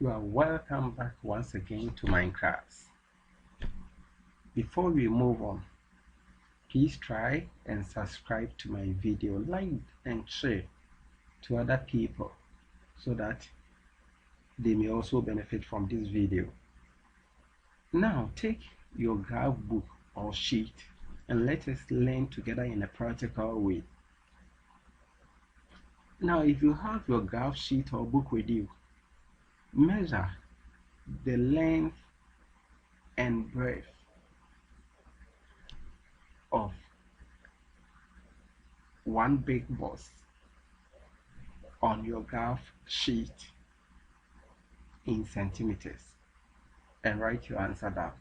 You are welcome back once again to my class. Before we move on, please try and subscribe to my video, like and share to other people so that they may also benefit from this video. Now take your graph book or sheet and let us learn together in a practical way. Now if you have your graph sheet or book with you, measure the length and breadth of one big box on your graph sheet in centimeters and write your answer down.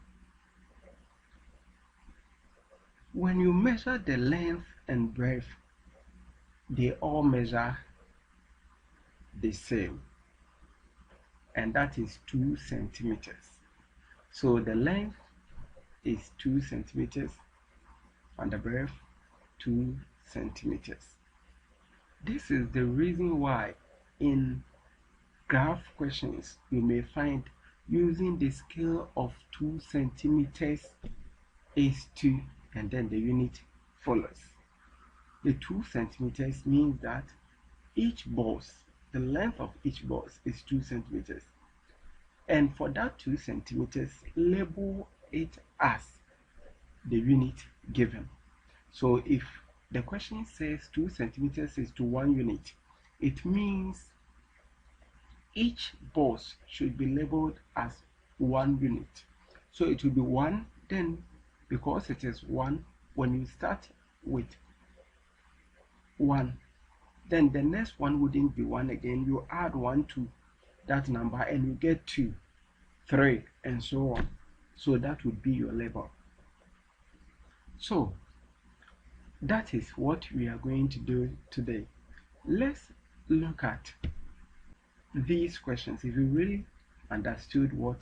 When you measure the length and breadth, they all measure the same, and that is 2 centimeters. So the length is 2 centimeters and the breadth 2 centimeters. This is the reason why in graph questions you may find using the scale of 2 centimeters is 2 and then the unit follows. The 2 centimeters means that each box, the length of each box is 2 centimeters. And for that 2 centimeters, label it as the unit given. So if the question says 2 centimeters is to 1 unit, it means each box should be labeled as 1 unit. So it will be 1, then because it is 1, when you start with 1, then the next one wouldn't be 1 again. You add 1 to that number and you get 2, 3, and so on. So that would be your label. So that is what we are going to do today. Let's look at these questions. If you really understood what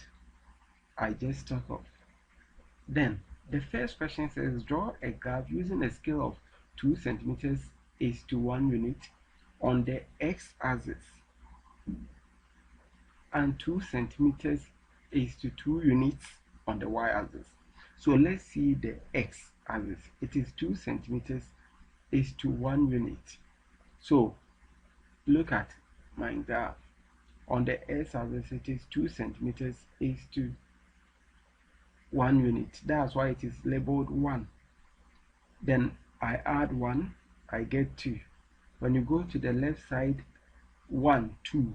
I just talked of, then the first question says draw a graph using a scale of 2 centimeters is to 1 unit on the x-axis and 2 centimeters is to 2 units on the y-axis. So let's see the x-axis. It is 2 centimeters is to 1 unit. So look at my graph. On the x-axis it is 2 centimeters is to 1 unit. That's why it is labeled 1. Then I add 1, I get 2. When you go to the left side, 1, 2,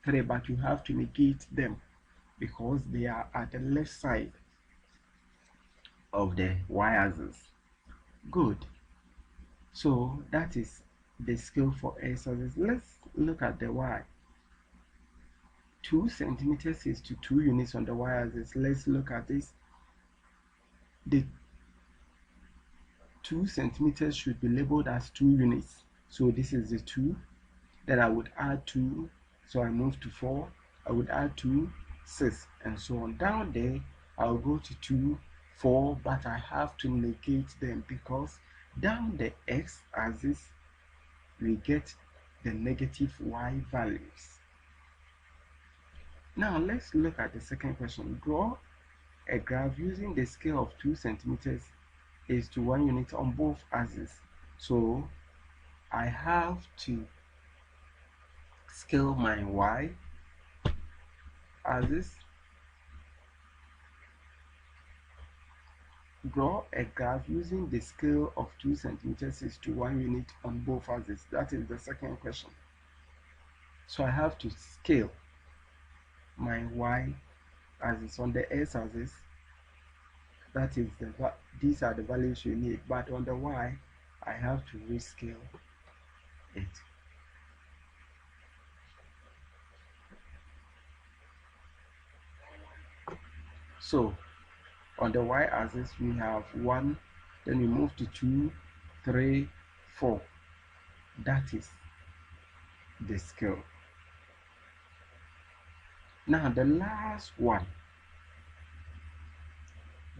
3, but you have to negate them because they are at the left side of the y-axis. Good. So that is the scale for x-axis. Let's look at the y. 2 centimeters is to 2 units on the y-axis. Let's look at this. The 2 centimeters should be labeled as 2 units. So this is the 2. Then I would add 2. So I move to 4. I would add 2, 6, and so on. Down there, I'll go to 2, 4, but I have to negate them because down the x-axis, we get the negative y values. Now let's look at the second question. Draw a graph using the scale of 2 centimeters is to 1 unit on both axes. So I have to scale my y axis, draw a graph using the scale of 2 centimeters is to 1 unit on both axes. That is the second question. So I have to scale my y axis. On the x axis, that is these are the values you need, but on the y I have to rescale it. So on the y axis we have 1, then we move to 2, 3, 4. That is the scale. Now the last one,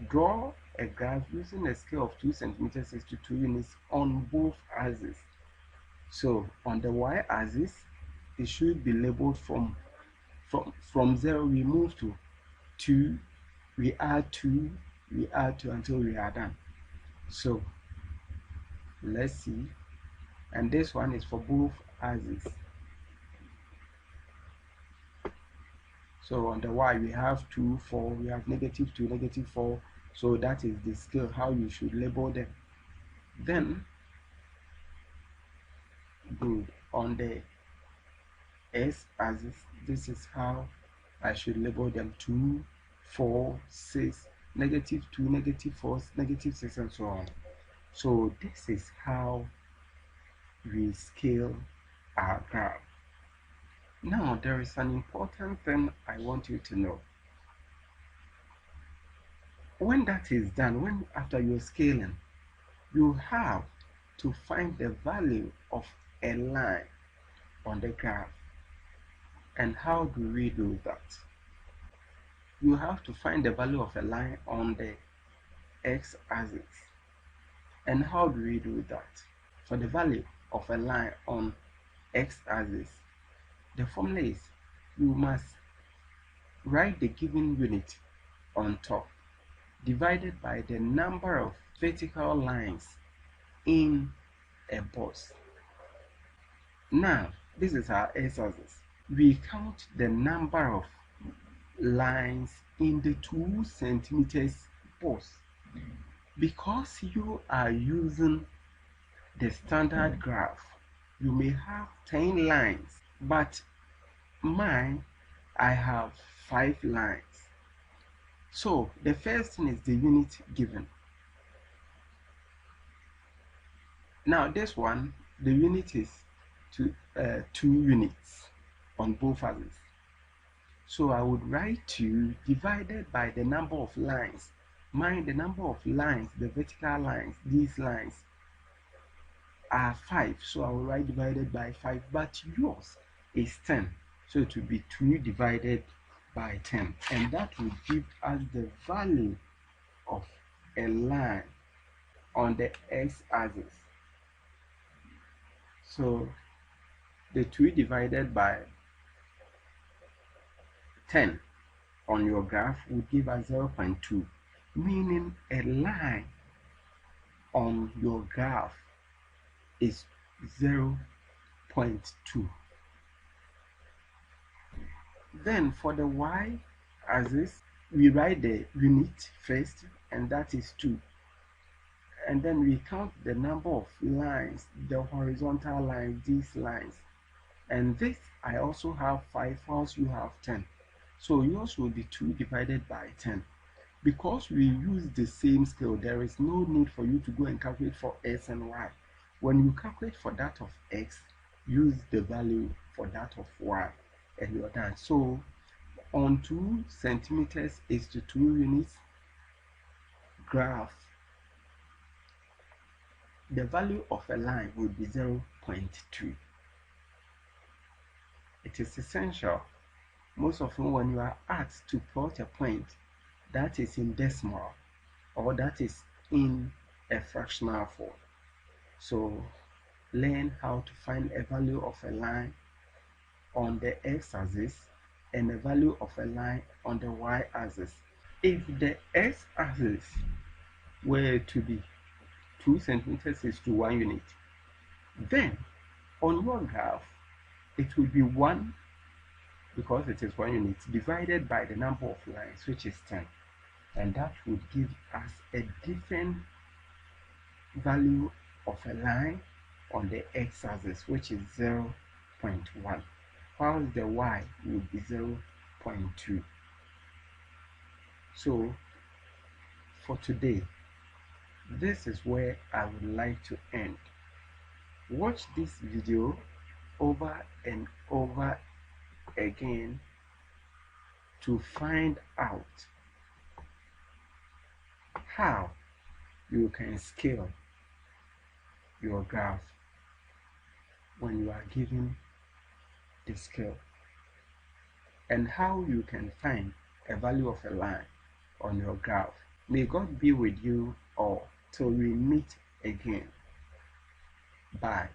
draw a graph using a scale of 2 centimeters is to 2 units on both axes. So on the y axis it should be labeled from From 0 we move to 2, we add 2, we add 2 until we are done. So let's see, and this one is for both axes. So on the y we have 2, 4, we have -2, -4. So that is the scale, how you should label them. Then good, on the x-axis, this is how I should label them: 2, 4, 6, -2, -4, -6, and so on. So this is how we scale our graph. Now there is an important thing I want you to know. When that is done, after you're scaling, you have to find the value of a line on the graph. And how do we do that? You have to find the value of a line on the x-axis. And how do we do that? For the value of a line on x-axis, the formula is you must write the given unit on top divided by the number of vertical lines in a box. Now, this is our x-axis. We count the number of lines in the 2 centimeters box. Because you are using the standard graph, you may have 10 lines, but mine, I have 5 lines. So the first thing is the unit given. Now this one, the unit is 2 units on both axes. So I would write 2 divided by the number of lines. Mine, the number of lines, the vertical lines, these lines are 5. So I will write divided by 5, but yours is 10. So it will be 2 divided by 10. And that will give us the value of a line on the x-axis. So the 2 divided by 10 on your graph would give us 0.2, meaning a line on your graph is 0.2. Then for the y-axis, we write the unit first, and that is 2. And then we count the number of lines, the horizontal lines, these lines. And this, I also have 5, whilst you have 10. So yours will be 2 divided by 10. Because we use the same scale, there is no need for you to go and calculate for x and y. When you calculate for that of x, use the value for that of y, and you're done. So on 2 centimeters is to 2 units graph, the value of a line would be 0.2. It is essential most often when you are asked to plot a point that is in decimal or that is in a fractional form. So learn how to find a value of a line on the x-axis and a value of a line on the y-axis. If the x-axis were to be 2 centimeters is to 1 unit, then on your graph it will be 1, because it is 1 unit, divided by the number of lines, which is 10, and that would give us a different value of a line on the x-axis, which is 0.1, while the y would be 0.2. So for today, this is where I would like to end. Watch this video over and over again to find out how you can scale your graph when you are given the scale, and how you can find a value of a line on your graph. May God be with you all till we meet again. Bye.